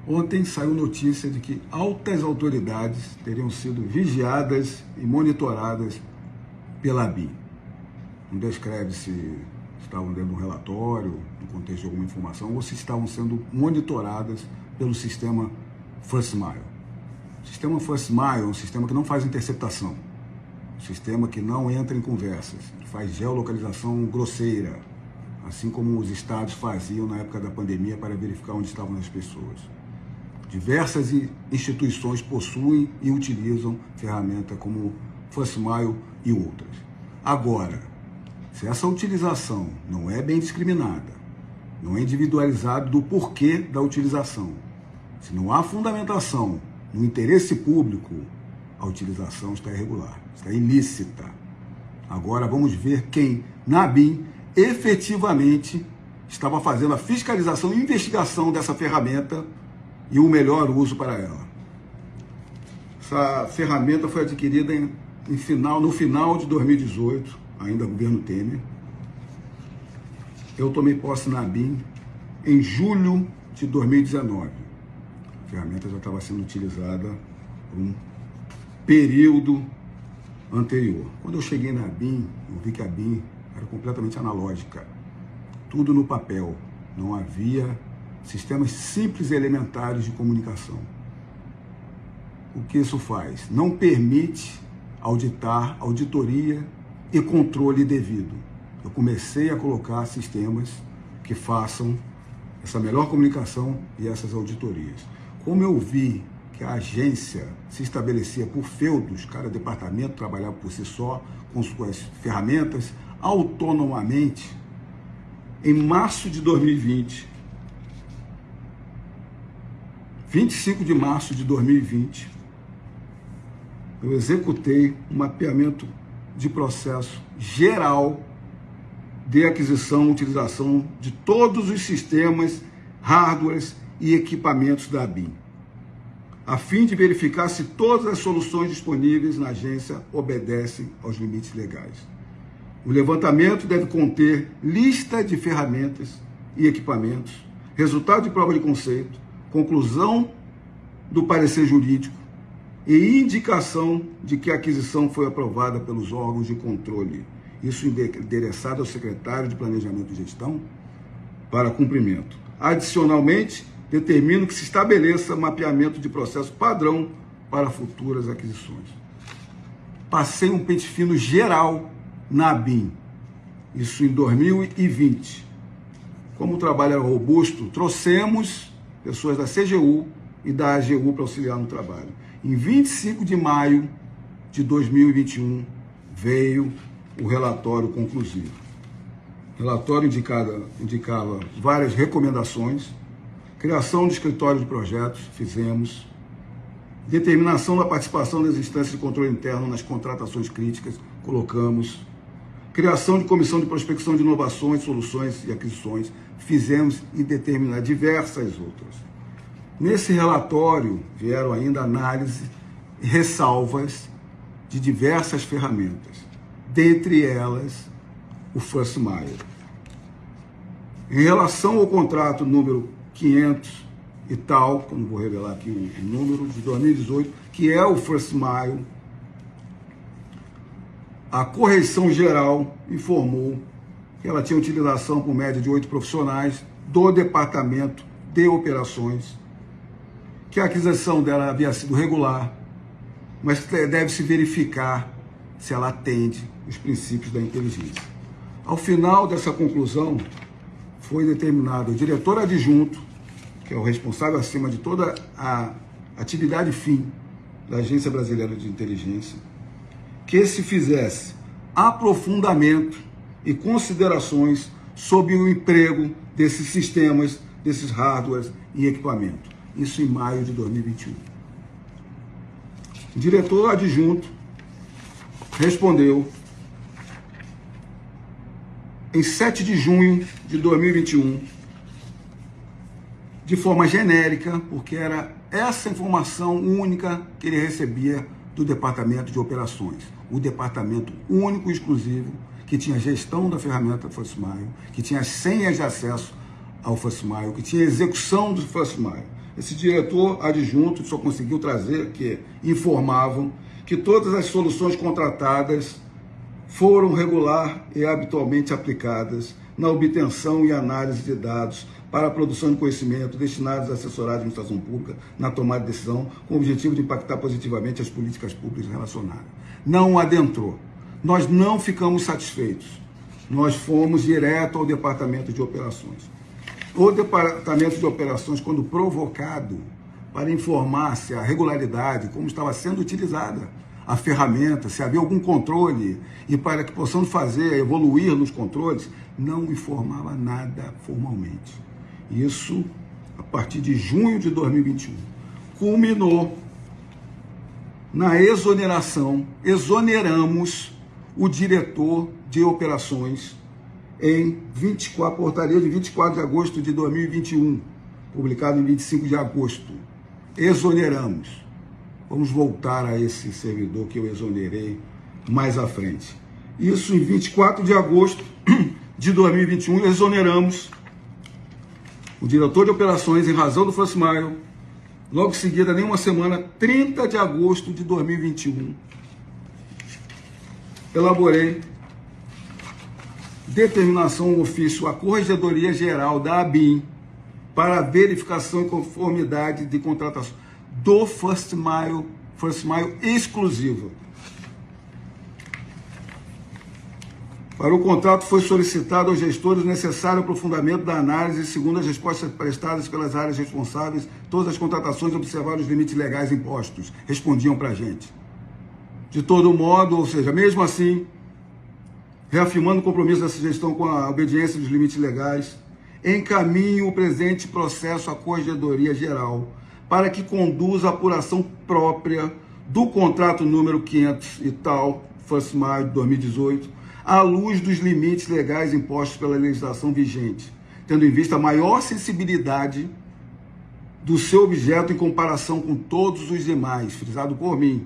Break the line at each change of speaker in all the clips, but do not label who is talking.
Ontem saiu notícia de que altas autoridades teriam sido vigiadas e monitoradas pela ABIN. Não descreve se estavam dentro de um relatório, no contexto de alguma informação, ou se estavam sendo monitoradas pelo sistema First Mile. O sistema First Mile é um sistema que não faz interceptação, um sistema que não entra em conversas, que faz geolocalização grosseira, assim como os estados faziam na época da pandemia para verificar onde estavam as pessoas. Diversas instituições possuem e utilizam ferramentas como First Mile e outras. Agora, se essa utilização não é bem discriminada, não é individualizado do porquê da utilização, se não há fundamentação no interesse público, a utilização está irregular, está ilícita. Agora vamos ver quem, na ABIN, efetivamente estava fazendo a fiscalização e investigação dessa ferramenta e o melhor uso para ela. Essa ferramenta foi adquirida no final de 2018, ainda governo Temer. Eu tomei posse na ABIN em julho de 2019. A ferramenta já estava sendo utilizada por um período anterior. Quando eu cheguei na ABIN, eu vi que a ABIN era completamente analógica. Tudo no papel. Não havia sistemas simples e elementares de comunicação. O que isso faz? Não permite auditar, auditoria e controle devido. Eu comecei a colocar sistemas que façam essa melhor comunicação e essas auditorias. Como eu vi que a agência se estabelecia por feudos, cada departamento trabalhava por si só, com suas ferramentas, autonomamente, em março de 2020, 25 de março de 2020, eu executei um mapeamento de processo geral de aquisição e utilização de todos os sistemas, hardwares e equipamentos da ABIN, a fim de verificar se todas as soluções disponíveis na agência obedecem aos limites legais. O levantamento deve conter lista de ferramentas e equipamentos, resultado de prova de conceito, conclusão do parecer jurídico e indicação de que a aquisição foi aprovada pelos órgãos de controle. Isso endereçado ao secretário de Planejamento e Gestão para cumprimento. Adicionalmente, determino que se estabeleça mapeamento de processo padrão para futuras aquisições. Passei um pente fino geral na ABIN, isso em 2020. Como o trabalho era robusto, trouxemos pessoas da CGU e da AGU para auxiliar no trabalho. Em 25 de maio de 2021, veio o relatório conclusivo. O relatório indicava várias recomendações, criação de escritório de projetos, fizemos, determinação da participação das instâncias de controle interno nas contratações críticas, colocamos, criação de comissão de prospecção de inovações, soluções e aquisições, fizemos e determinar diversas outras. Nesse relatório vieram ainda análise e ressalvas de diversas ferramentas, dentre elas o First Mile. Em relação ao contrato número 500 e tal, que eu não vou revelar aqui o número, de 2018, que é o First Mile, a correção geral informou que ela tinha utilização por média de 8 profissionais do departamento de operações, que a aquisição dela havia sido regular, mas deve-se verificar se ela atende os princípios da inteligência. Ao final dessa conclusão, foi determinado o diretor adjunto, que é o responsável acima de toda a atividade fim da Agência Brasileira de Inteligência, que se fizesse aprofundamento e considerações sobre o emprego desses sistemas, desses hardwares e equipamentos. Isso em maio de 2021. O diretor adjunto respondeu em 7 de junho de 2021, de forma genérica, porque era essa informação única que ele recebia do Departamento de Operações, o departamento único e exclusivo que tinha gestão da ferramenta First Mile, que tinha as senhas de acesso ao First Mile, que tinha execução do First Mile. Esse diretor adjunto só conseguiu trazer que informavam que todas as soluções contratadas foram regular e habitualmente aplicadas na obtenção e análise de dados para a produção de conhecimento destinados a assessorar a administração pública na tomada de decisão com o objetivo de impactar positivamente as políticas públicas relacionadas. Não adentrou. Nós não ficamos satisfeitos. Nós fomos direto ao Departamento de Operações. O Departamento de Operações, quando provocado para informar se a regularidade, como estava sendo utilizada a ferramenta, se havia algum controle e para que possamos evoluir nos controles, não informava nada formalmente. Isso a partir de junho de 2021. Culminou na exoneração, exoneramos o diretor de operações em portaria de 24 de agosto de 2021, publicado em 25 de agosto. Exoneramos. Vamos voltar a esse servidor que eu exonerei mais à frente. Isso em 24 de agosto de 2021, exoneramos o diretor de operações em razão do First Mile. Logo em seguida, nem uma semana, 30 de agosto de 2021, elaborei determinação ofício à Corregedoria Geral da ABIN para verificação e conformidade de contratação do First Mile exclusiva. Para o contrato foi solicitado aos gestores o necessário aprofundamento da análise, segundo as respostas prestadas pelas áreas responsáveis, todas as contratações observaram os limites legais impostos, respondiam para a gente. De todo modo, ou seja, mesmo assim, reafirmando o compromisso dessa gestão com a obediência dos limites legais, encaminho o presente processo à Corregedoria Geral para que conduza a apuração própria do contrato número 500 e tal, First Mile de 2018, à luz dos limites legais impostos pela legislação vigente, tendo em vista a maior sensibilidade do seu objeto em comparação com todos os demais, frisado por mim.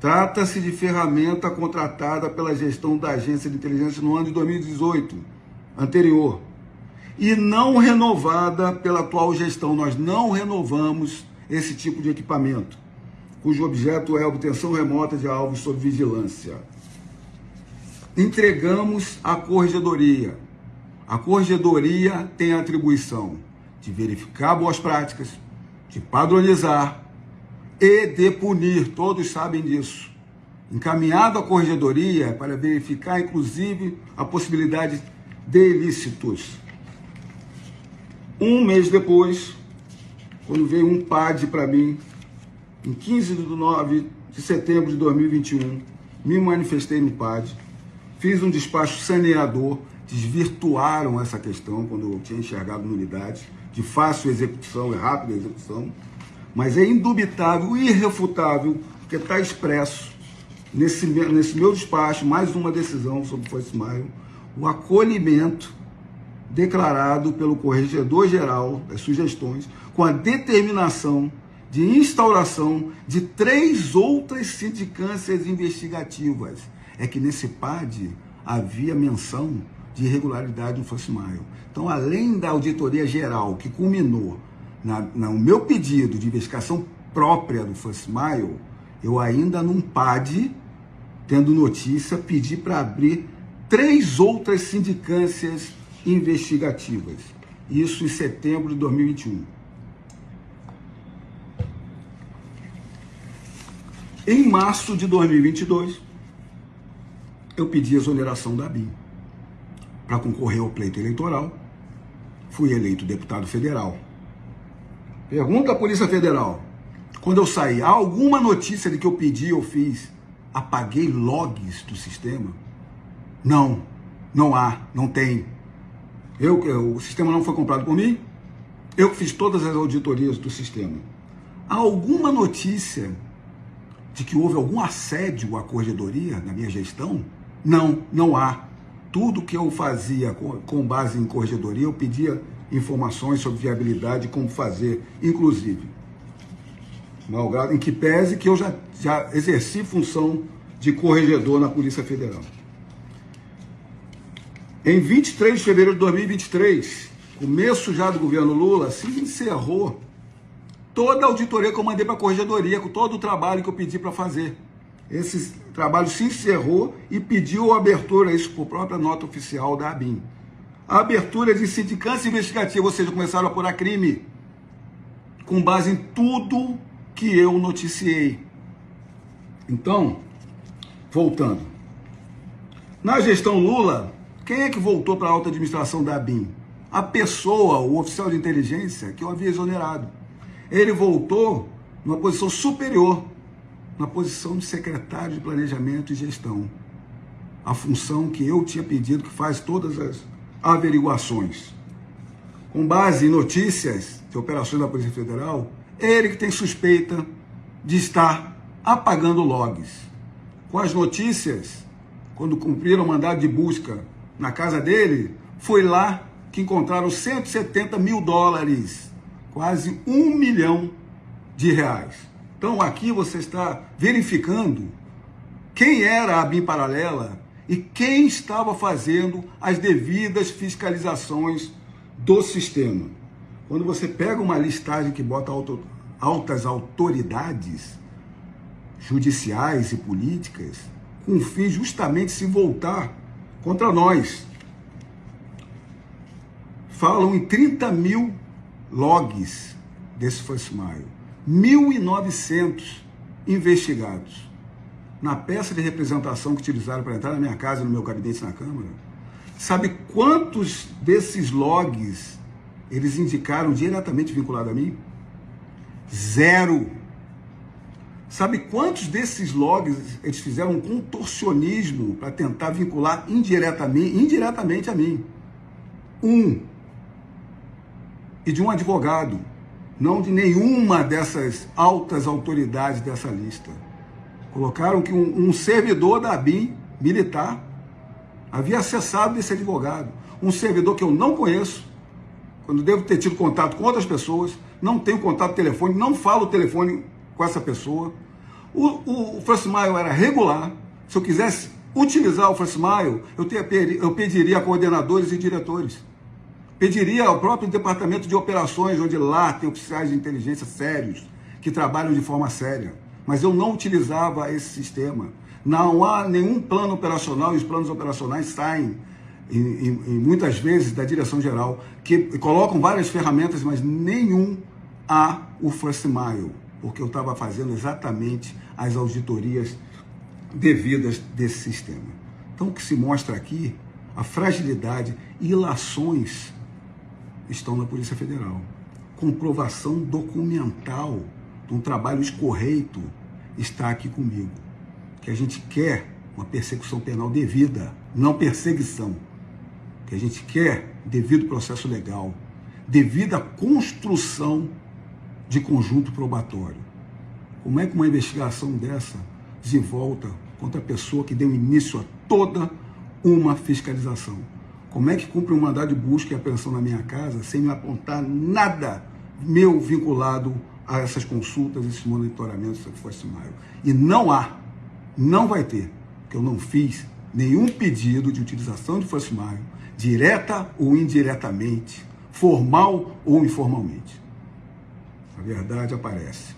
Trata-se de ferramenta contratada pela gestão da Agência de Inteligência no ano de 2018, anterior, e não renovada pela atual gestão. Nós não renovamos esse tipo de equipamento, cujo objeto é a obtenção remota de alvos sob vigilância. Entregamos à Corregedoria. A Corregedoria tem a atribuição de verificar boas práticas, de padronizar e de punir, todos sabem disso. Encaminhado à Corregedoria para verificar, inclusive, a possibilidade de ilícitos. Um mês depois, quando veio um PAD para mim, em 15 de setembro de 2021, me manifestei no PAD, fiz um despacho saneador, desvirtuaram essa questão quando eu tinha enxergado nulidades, de fácil execução e rápida execução, mas é indubitável e irrefutável, porque está expresso nesse meu despacho, mais uma decisão sobre o First Mile, o acolhimento declarado pelo Corregedor Geral das sugestões, com a determinação de instauração de 3 outras sindicâncias investigativas. É que nesse PAD havia menção de irregularidade no First Mile. Então, além da auditoria geral, que culminou no meu pedido de investigação própria do First Mile, eu ainda num PAD, tendo notícia, pedi para abrir 3 outras sindicâncias investigativas. Isso em setembro de 2021. Em março de 2022, eu pedi a exoneração da ABIN para concorrer ao pleito eleitoral. Fui eleito deputado federal. Pergunta à Polícia Federal, quando eu saí, há alguma notícia de que eu pedi ou fiz, apaguei logs do sistema? Não, não há, não tem. O sistema não foi comprado por mim, eu que fiz todas as auditorias do sistema. Há alguma notícia de que houve algum assédio à Corregedoria na minha gestão? Não, não há. Tudo que eu fazia com base em Corregedoria, eu pedia informações sobre viabilidade, como fazer, inclusive. Malgrado em que pese que eu já exerci função de corregedor na Polícia Federal. Em 23 de fevereiro de 2023, começo já do governo Lula, se encerrou toda a auditoria que eu mandei para a corregedoria, com todo o trabalho que eu pedi para fazer. Esse trabalho se encerrou e pediu a abertura, isso por própria nota oficial da ABIN. A abertura de sindicância investigativa, ou seja, começaram a apurar crime, com base em tudo que eu noticiei. Então, voltando. Na gestão Lula, quem é que voltou para a alta administração da ABIN? A pessoa, o oficial de inteligência, que eu havia exonerado. Ele voltou numa posição superior, na posição de secretário de Planejamento e Gestão. A função que eu tinha pedido, que faz todas as averiguações. Com base em notícias de operações da Polícia Federal, ele que tem suspeita de estar apagando logs. Com as notícias, quando cumpriram o mandado de busca na casa dele, foi lá que encontraram 170 mil dólares, quase R$1 milhão. Então aqui você está verificando quem era a ABIN paralela e quem estava fazendo as devidas fiscalizações do sistema. Quando você pega uma listagem que bota altas autoridades judiciais e políticas, com o fim justamente de se voltar contra nós. Falam em 30 mil logs desse First Mile, 1.900 investigados. Na peça de representação que utilizaram para entrar na minha casa, no meu gabinete na Câmara, sabe quantos desses logs eles indicaram diretamente vinculado a mim? 0. Sabe quantos desses logs eles fizeram um contorcionismo para tentar vincular indiretamente a mim? 1. E de um advogado, não de nenhuma dessas altas autoridades dessa lista. Colocaram que um servidor da ABIN militar havia acessado esse advogado. Um servidor que eu não conheço, quando devo ter tido contato com outras pessoas, não tenho contato telefônico, não falo telefone com essa pessoa. O First Mile era regular. Se eu quisesse utilizar o First Mile, eu pediria a coordenadores e diretores. Pediria ao próprio departamento de operações, onde lá tem oficiais de inteligência sérios, que trabalham de forma séria. Mas eu não utilizava esse sistema. Não há nenhum plano operacional, e os planos operacionais saem, muitas vezes, da direção-geral, que colocam várias ferramentas, mas nenhum há o First Mile, porque eu estava fazendo exatamente as auditorias devidas desse sistema. Então, o que se mostra aqui, a fragilidade e ilações estão na Polícia Federal. Comprovação documental de um trabalho escorreito está aqui comigo. Que a gente quer uma persecução penal devida, não perseguição. Que a gente quer devido processo legal, devida construção de conjunto probatório. Como é que uma investigação dessa desenvolta contra a pessoa que deu início a toda uma fiscalização? Como é que cumpre um mandado de busca e apreensão na minha casa sem me apontar nada meu vinculado a essas consultas, esses monitoramentos do First Mile? E não há, não vai ter, porque eu não fiz nenhum pedido de utilização de First Mile, direta ou indiretamente, formal ou informalmente. A verdade aparece.